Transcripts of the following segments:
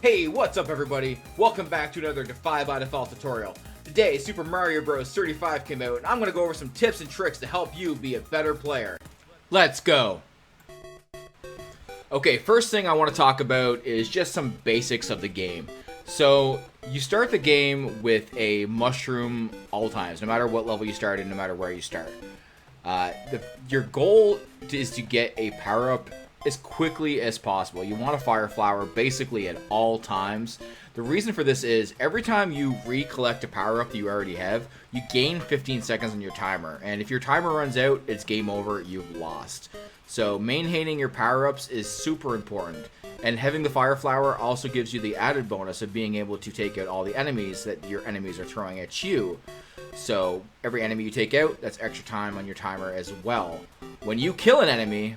Hey, what's up everybody? Welcome back to another Defy by Default tutorial. Today, Super Mario Bros. 35 came out, and I'm going to go over some tips and tricks to help you be a better player. Let's go! Okay, first thing I want to talk about is just some basics of the game. So, you start the game with a mushroom all times, no matter what level you start and no matter where you start. Your goal is to get a power-up as quickly as possible. You want a fire flower basically at all times. The reason for this is every time you recollect a power-up that you already have, you gain 15 seconds on your timer, and if your timer runs out, it's game over, you've lost. So maintaining your power-ups is super important, and having the fire flower also gives you the added bonus of being able to take out all the enemies that your enemies are throwing at you. So every enemy you take out, that's extra time on your timer as well. When you kill an enemy,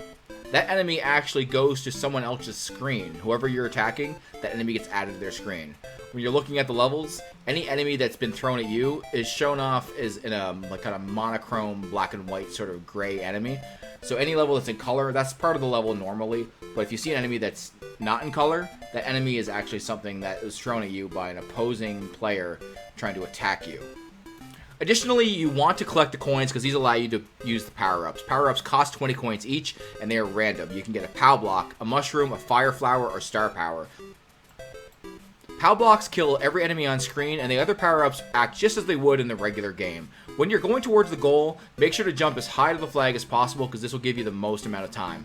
that enemy actually goes to someone else's screen. Whoever you're attacking, that enemy gets added to their screen. When you're looking at the levels, any enemy that's been thrown at you is shown off as in a like kind of monochrome black and white sort of gray enemy. So any level that's in color, that's part of the level normally. But if you see an enemy that's not in color, that enemy is actually something that is thrown at you by an opposing player trying to attack you. Additionally, you want to collect the coins because these allow you to use the power-ups. Power-ups cost 20 coins each, and they are random. You can get a POW block, a mushroom, a fire flower, or star power. POW blocks kill every enemy on screen, and the other power-ups act just as they would in the regular game. When you're going towards the goal, make sure to jump as high to the flag as possible because this will give you the most amount of time.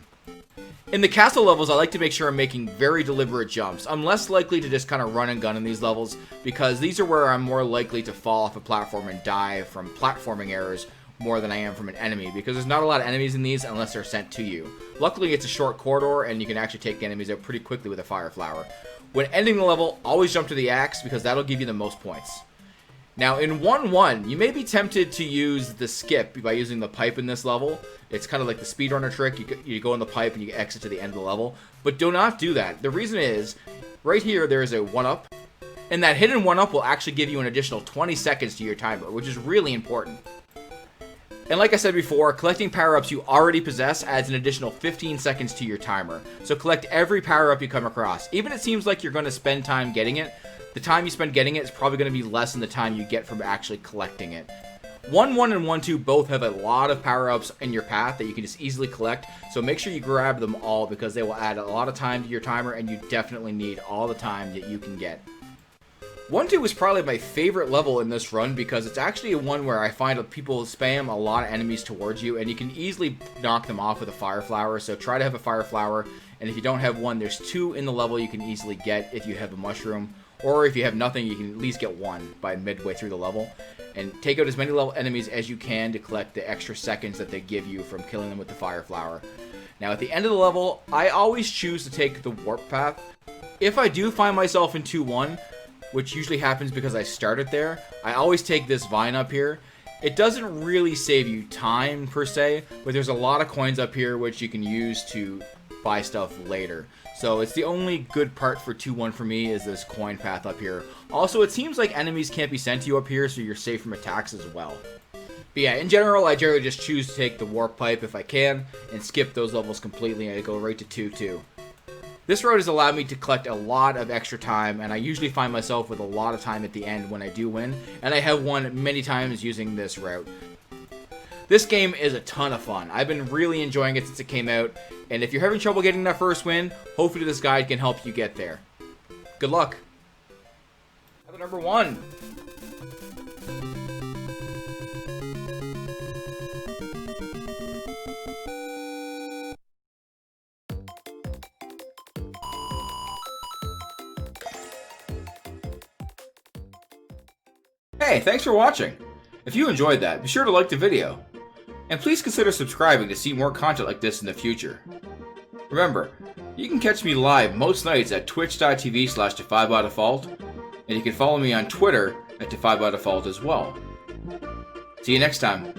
In the castle levels, I like to make sure I'm making very deliberate jumps. I'm less likely to just kind of run and gun in these levels because these are where I'm more likely to fall off a platform and die from platforming errors more than I am from an enemy because there's not a lot of enemies in these unless they're sent to you. Luckily, it's a short corridor and you can actually take the enemies out pretty quickly with a fire flower. When ending the level, always jump to the axe because that'll give you the most points. Now, in 1-1, you may be tempted to use the skip by using the pipe in this level. It's kind of like the speedrunner trick. You go in the pipe and you exit to the end of the level. But do not do that. The reason is, right here, there is a 1-up. And that hidden 1-up will actually give you an additional 20 seconds to your timer, which is really important. And like I said before, collecting power-ups you already possess adds an additional 15 seconds to your timer. So collect every power-up you come across. Even if it seems like you're going to spend time getting it, the time you spend getting it is probably going to be less than the time you get from actually collecting it. 1-1 and 1-2 both have a lot of power-ups in your path that you can just easily collect, so make sure you grab them all because they will add a lot of time to your timer and you definitely need all the time that you can get. 1-2 is probably my favorite level in this run because it's actually one where I find that people spam a lot of enemies towards you and you can easily knock them off with a fire flower, so try to have a fire flower, and if you don't have one, there's 2 in the level you can easily get if you have a mushroom. Or if you have nothing, you can at least get 1 by midway through the level. And take out as many level enemies as you can to collect the extra seconds that they give you from killing them with the fire flower. Now at the end of the level, I always choose to take the warp path. If I do find myself in 2-1, which usually happens because I started there, I always take this vine up here. It doesn't really save you time per se, but there's a lot of coins up here which you can use to buy stuff later. So it's the only good part for 2-1 for me is this coin path up here. Also, it seems like enemies can't be sent to you up here, so you're safe from attacks as well. But yeah, in general, I generally just choose to take the warp pipe if I can, and skip those levels completely, and I go right to 2-2. This road has allowed me to collect a lot of extra time, and I usually find myself with a lot of time at the end when I do win, and I have won many times using this route. This game is a ton of fun. I've been really enjoying it since it came out, and if you're having trouble getting that first win, hopefully this guide can help you get there. Good luck. Number 1. Hey, thanks for watching. If you enjoyed that, be sure to like the video. And please consider subscribing to see more content like this in the future. Remember, you can catch me live most nights at twitch.tv/DefyByDefault, and you can follow me on Twitter at DefyByDefault as well. See you next time.